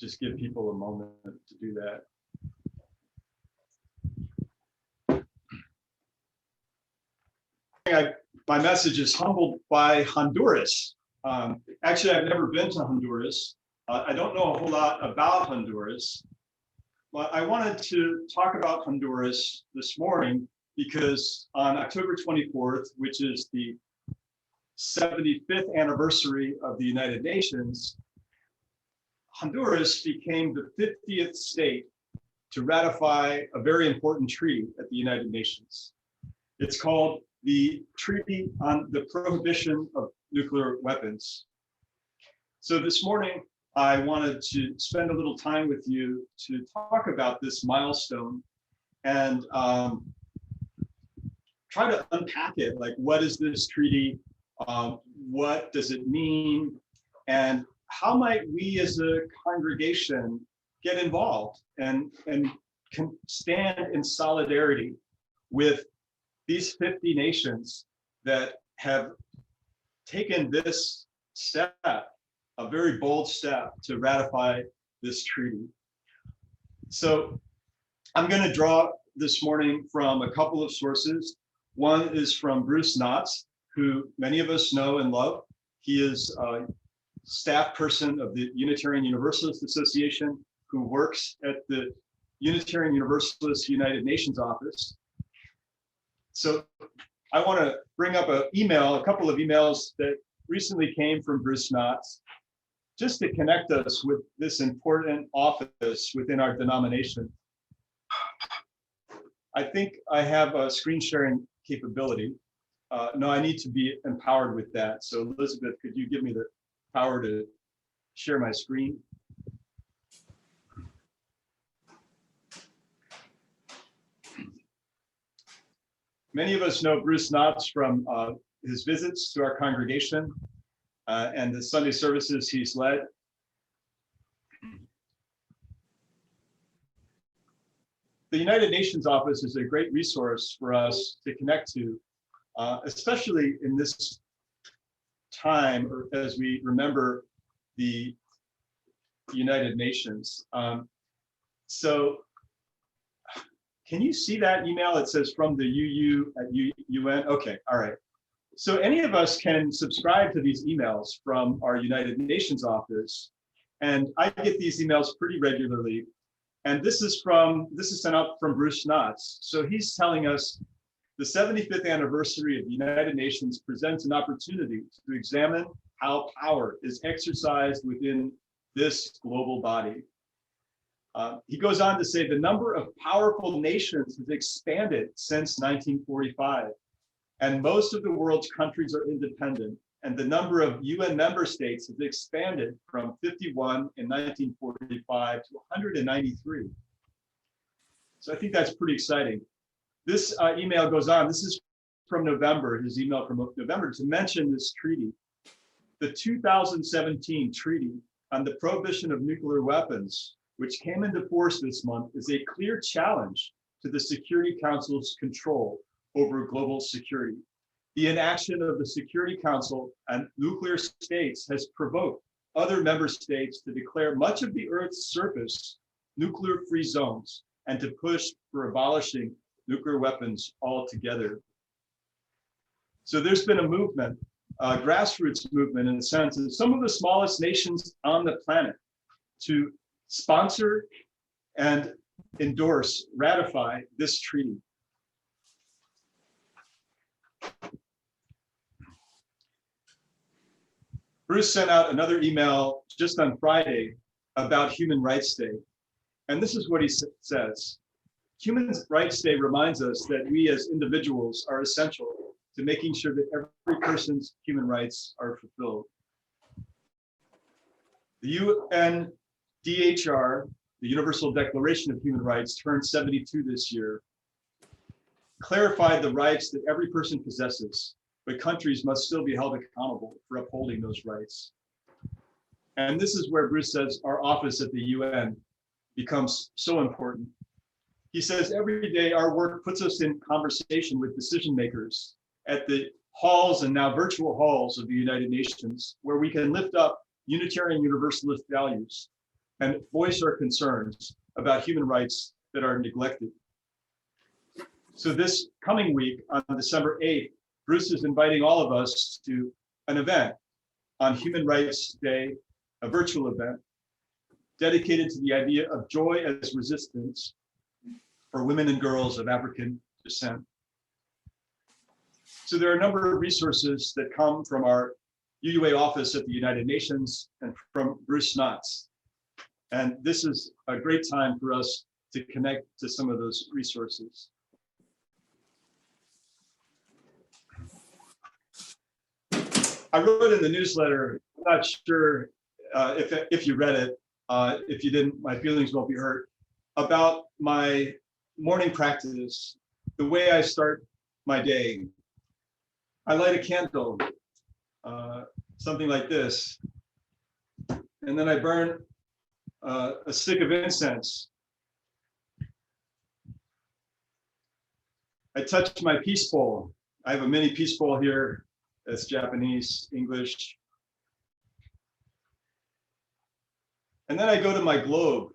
just give people a moment to do that. My message is humbled by Honduras. Actually, I've never been to Honduras. I don't know a whole lot about Honduras, but I wanted to talk about Honduras this morning because on October 24th, which is the 75th anniversary of the United Nations, Honduras became the 50th state to ratify a very important treaty at the United Nations. It's called the Treaty on the Prohibition of Nuclear Weapons. So this morning, I wanted to spend a little time with you to talk about this milestone and try to unpack it. Like, what is this treaty? What does it mean? And how might we as a congregation get involved and can stand in solidarity with these 50 nations that have taken this step, a very bold step, to ratify this treaty. So I'm going to draw this morning from a couple of sources. One is from Bruce Knotts, who many of us know and love. He is a staff person of the Unitarian Universalist Association, who works at the Unitarian Universalist United Nations office. So I want to bring up a couple of emails that recently came from Bruce Knotts, just to connect us with this important office within our denomination. I think I have a screen sharing capability. No, I need to be empowered with that. So Elizabeth, could you give me the power to share my screen? Many of us know Bruce Knotts from his visits to our congregation and the Sunday services he's led. The United Nations office is a great resource for us to connect to, especially in this time, or as we remember the United Nations. So can you see that email? It says from the UU at UN. Okay, all right. So any of us can subscribe to these emails from our United Nations office. And I get these emails pretty regularly. And this is sent out from Bruce Knotts. So he's telling us the 75th anniversary of the United Nations presents an opportunity to examine how power is exercised within this global body. He goes on to say the number of powerful nations has expanded since 1945, and most of the world's countries are independent, and the number of UN member states has expanded from 51 in 1945 to 193. So I think that's pretty exciting. This email goes on. This is from November, his email from November, to mention this treaty. The 2017 Treaty on the Prohibition of Nuclear Weapons, which came into force this month, is a clear challenge to the Security Council's control over global security. The inaction of the Security Council and nuclear states has provoked other member states to declare much of the Earth's surface nuclear-free zones and to push for abolishing nuclear weapons altogether. So there's been a movement, a grassroots movement in a sense, of some of the smallest nations on the planet to sponsor and endorse, ratify this treaty. Bruce sent out another email just on Friday about Human Rights Day. And this is what he says. Human Rights Day reminds us that we as individuals are essential to making sure that every person's human rights are fulfilled. The UNDHR, the Universal Declaration of Human Rights, turned 72 this year, clarified the rights that every person possesses, but countries must still be held accountable for upholding those rights. And this is where Bruce says our office at the UN becomes so important. He says every day our work puts us in conversation with decision makers at the halls and now virtual halls of the United Nations, where we can lift up Unitarian Universalist values, and voice our concerns about human rights that are neglected. So this coming week on December 8th, Bruce is inviting all of us to an event on Human Rights Day, a virtual event dedicated to the idea of joy as resistance for women and girls of African descent. So there are a number of resources that come from our UUA office at the United Nations and from Bruce Knotts. And this is a great time for us to connect to some of those resources. I wrote in the newsletter, I'm not sure if you read it, if you didn't, my feelings won't be hurt, about my morning practice, the way I start my day. I light a candle, something like this, and then I burn a stick of incense. I touch my peace bowl. I have a mini peace bowl here. That's Japanese, English. And then I go to my globe,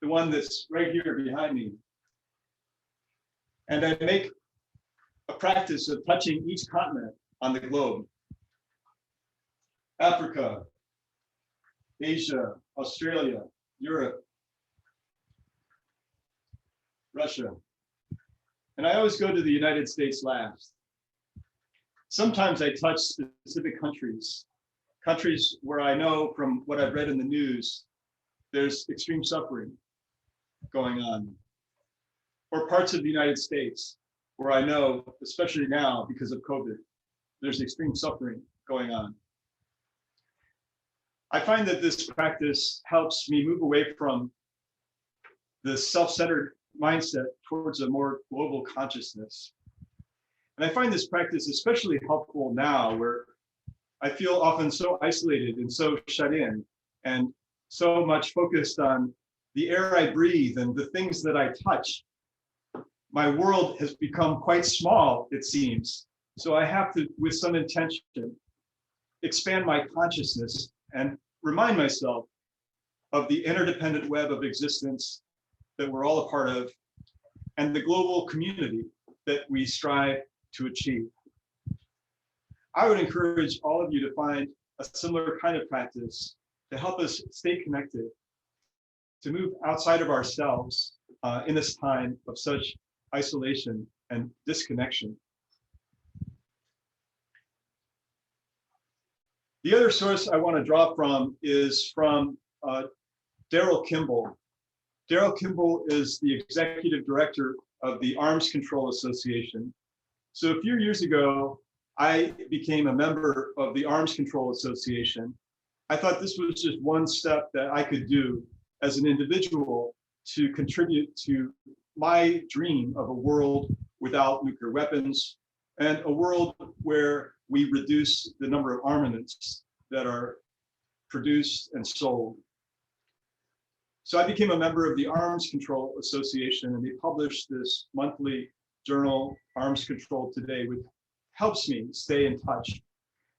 the one that's right here behind me. And I make a practice of touching each continent on the globe. Africa, Asia, Australia, Europe, Russia. And I always go to the United States last. Sometimes I touch specific countries where I know from what I've read in the news, there's extreme suffering going on. Or parts of the United States where I know, especially now because of COVID, there's extreme suffering going on. I find that this practice helps me move away from the self-centered mindset towards a more global consciousness. And I find this practice especially helpful now where I feel often so isolated and so shut in and so much focused on the air I breathe and the things that I touch. My world has become quite small, it seems. So I have to, with some intention, expand my consciousness and remind myself of the interdependent web of existence that we're all a part of and the global community that we strive to achieve. I would encourage all of you to find a similar kind of practice to help us stay connected, to move outside of ourselves in this time of such isolation and disconnection. The other source I want to draw from is from Daryl Kimball. Daryl Kimball is the executive director of the Arms Control Association. So a few years ago, I became a member of the Arms Control Association. I thought this was just one step that I could do as an individual to contribute to my dream of a world without nuclear weapons and a world where we reduce the number of armaments that are produced and sold. So I became a member of the Arms Control Association, and they published this monthly journal, Arms Control Today, which helps me stay in touch.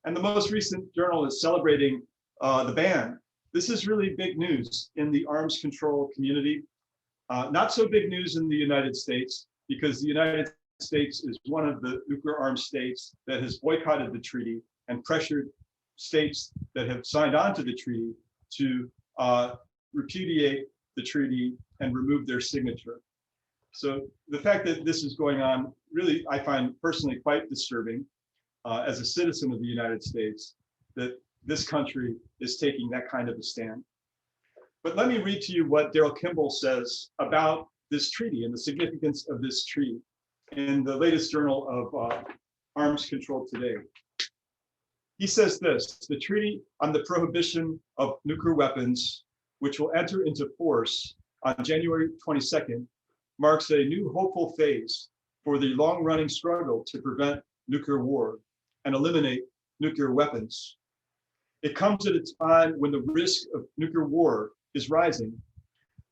And the most recent journal is celebrating the ban. This is really big news in the arms control community. Not so big news in the United States, because the United States is one of the nuclear armed states that has boycotted the treaty and pressured states that have signed on to the treaty to repudiate the treaty and remove their signature. So the fact that this is going on, really, I find personally quite disturbing as a citizen of the United States, that this country is taking that kind of a stand. But let me read to you what Daryl Kimball says about this treaty and the significance of this treaty in the latest journal of Arms Control Today. He says this: the Treaty on the Prohibition of Nuclear Weapons, which will enter into force on January 22nd, marks a new hopeful phase for the long-running struggle to prevent nuclear war and eliminate nuclear weapons. It comes at a time when the risk of nuclear war is rising.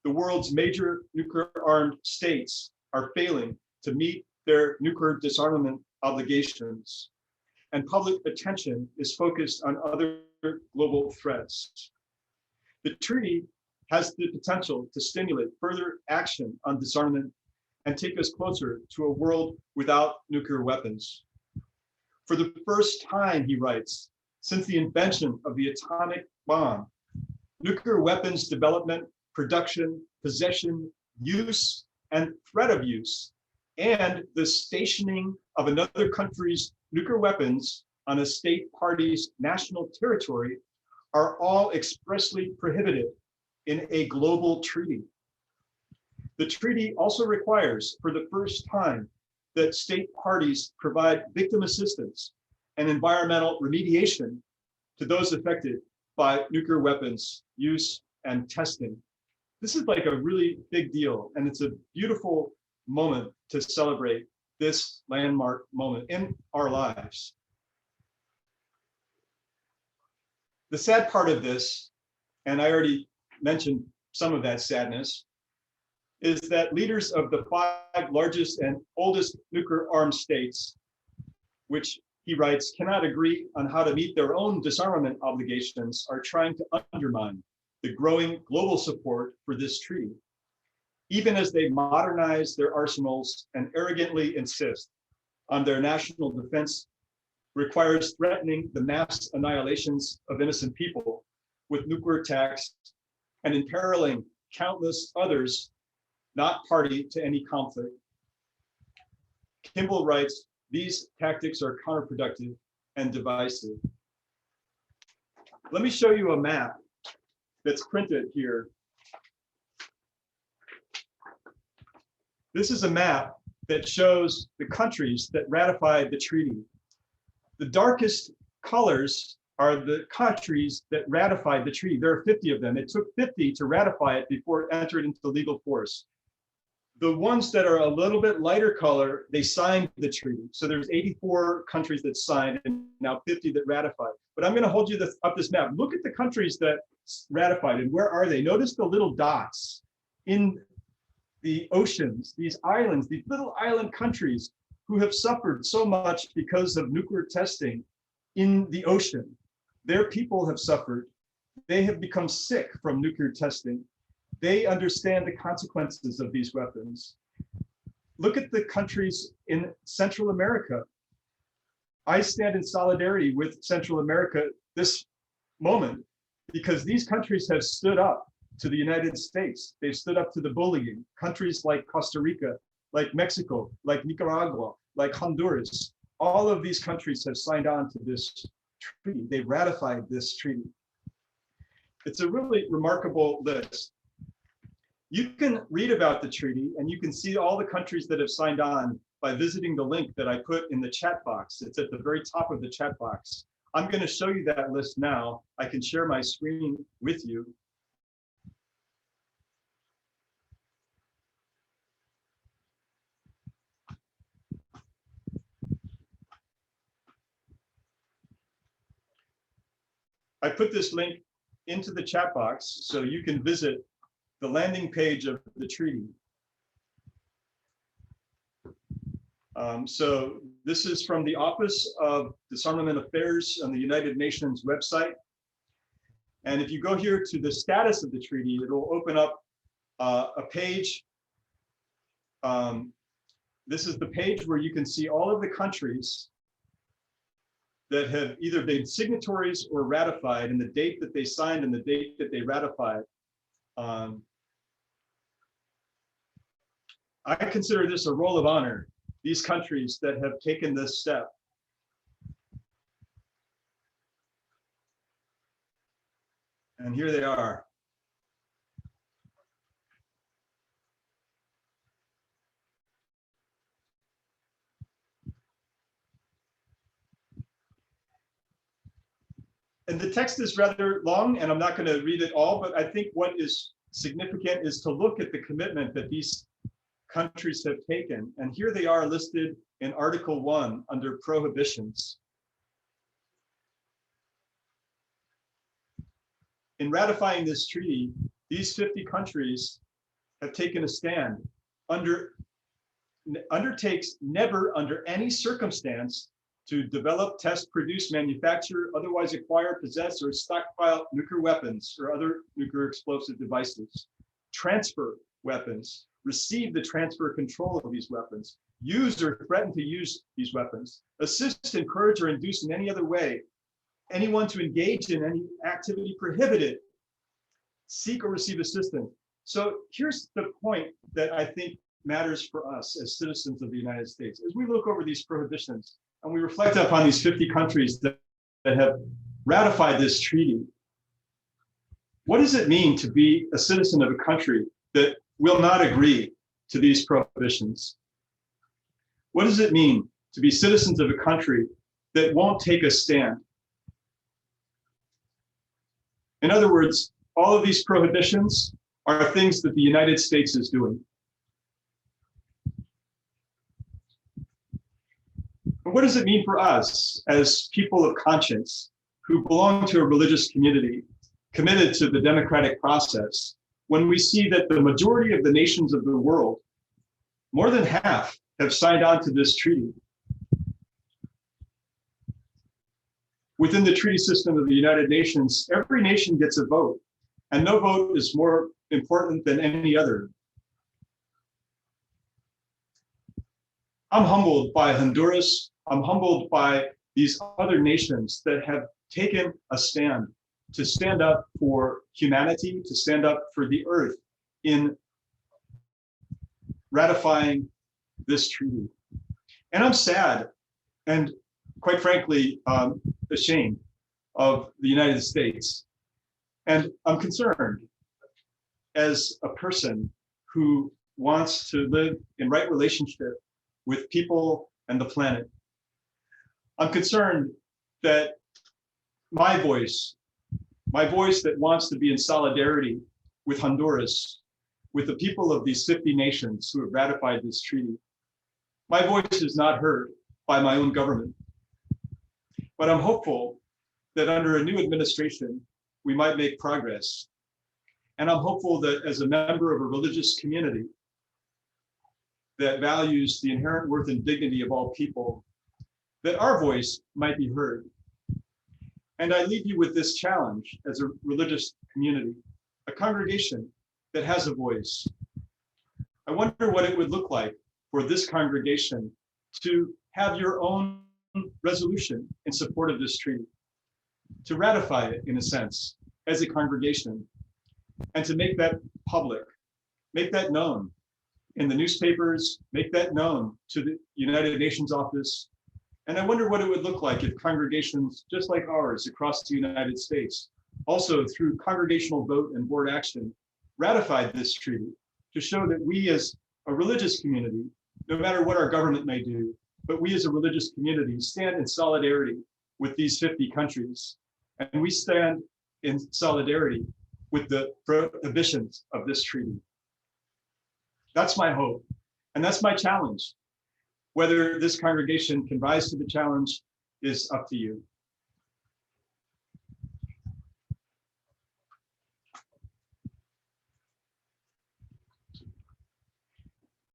The world's major nuclear-armed states are failing to meet their nuclear disarmament obligations, and public attention is focused on other global threats. The treaty has the potential to stimulate further action on disarmament and take us closer to a world without nuclear weapons. For the first time, he writes, since the invention of the atomic bomb, nuclear weapons development, production, possession, use, and threat of use, and the stationing of another country's nuclear weapons on a state party's national territory are all expressly prohibited in a global treaty. The treaty also requires, for the first time, that state parties provide victim assistance and environmental remediation to those affected by nuclear weapons use and testing. This is like a really big deal, and it's a beautiful moment to celebrate this landmark moment in our lives. The sad part of this, and I already mentioned some of that sadness, is that leaders of the 5 largest and oldest nuclear armed states, which he writes, cannot agree on how to meet their own disarmament obligations, are trying to undermine the growing global support for this treaty, even as they modernize their arsenals and arrogantly insist on their national defense requires threatening the mass annihilations of innocent people with nuclear attacks and imperiling countless others not party to any conflict. Kimball writes, these tactics are counterproductive and divisive. Let me show you a map that's printed here. This is a map that shows the countries that ratified the treaty. The darkest colors are the countries that ratified the treaty. There are 50 of them. It took 50 to ratify it before it entered into legal force. The ones that are a little bit lighter color, they signed the treaty. So there's 84 countries that signed and now 50 that ratified. But I'm going to hold you up this map. Look at the countries that ratified and where are they? Notice the little dots in the oceans, these islands, these little island countries who have suffered so much because of nuclear testing in the ocean. Their people have suffered. They have become sick from nuclear testing. They understand the consequences of these weapons. Look at the countries in Central America. I stand in solidarity with Central America this moment because these countries have stood up to the United States. They've stood up to the bullying. Countries like Costa Rica, like Mexico, like Nicaragua, like Honduras, all of these countries have signed on to this treaty. They ratified this treaty. It's a really remarkable list. You can read about the treaty and you can see all the countries that have signed on by visiting the link that I put in the chat box. It's at the very top of the chat box. I'm going to show you that list now. I can share my screen with you. I put this link into the chat box so you can visit the landing page of the treaty. So this is from the Office of Disarmament Affairs on the United Nations website. And if you go here to the status of the treaty, it'll open up a page. This is the page where you can see all of the countries that have either been signatories or ratified, and the date that they signed and the date that they ratified. I consider this a roll of honor, these countries that have taken this step. And here they are. And the text is rather long, and I'm not going to read it all, but I think what is significant is to look at the commitment that these countries have taken. And here they are listed in Article 1 under prohibitions. In ratifying this treaty, these 50 countries have taken a stand, undertakes never under any circumstance to develop, test, produce, manufacture, otherwise acquire, possess, or stockpile nuclear weapons or other nuclear explosive devices, transfer weapons, receive the transfer control of these weapons, use or threaten to use these weapons, assist, encourage, or induce in any other way anyone to engage in any activity prohibited, seek or receive assistance. So here's the point that I think matters for us as citizens of the United States. As we look over these prohibitions and we reflect upon these 50 countries that have ratified this treaty, what does it mean to be a citizen of a country that will not agree to these prohibitions? What does it mean to be citizens of a country that won't take a stand? In other words, all of these prohibitions are things that the United States is doing. And what does it mean for us as people of conscience who belong to a religious community committed to the democratic process when we see that the majority of the nations of the world, more than half, have signed on to this treaty? Within the treaty system of the United Nations, every nation gets a vote, and no vote is more important than any other. I'm humbled by Honduras. I'm humbled by these other nations that have taken a stand to stand up for humanity, to stand up for the earth in ratifying this treaty. And I'm sad and, quite frankly, ashamed of the United States. And I'm concerned as a person who wants to live in right relationship with people and the planet. I'm concerned that my voice that wants to be in solidarity with Honduras, with the people of these 50 nations who have ratified this treaty, my voice is not heard by my own government. But I'm hopeful that under a new administration, we might make progress. And I'm hopeful that as a member of a religious community that values the inherent worth and dignity of all people, that our voice might be heard. And I leave you with this challenge as a religious community, a congregation that has a voice. I wonder what it would look like for this congregation to have your own resolution in support of this treaty, to ratify it in a sense as a congregation, and to make that public, make that known in the newspapers, make that known to the United Nations office. And I wonder what it would look like if congregations just like ours across the United States, also through congregational vote and board action, ratified this treaty to show that we as a religious community, no matter what our government may do, but we as a religious community stand in solidarity with these 50 countries. And we stand in solidarity with the prohibitions of this treaty. That's my hope, and that's my challenge. Whether this congregation can rise to the challenge is up to you.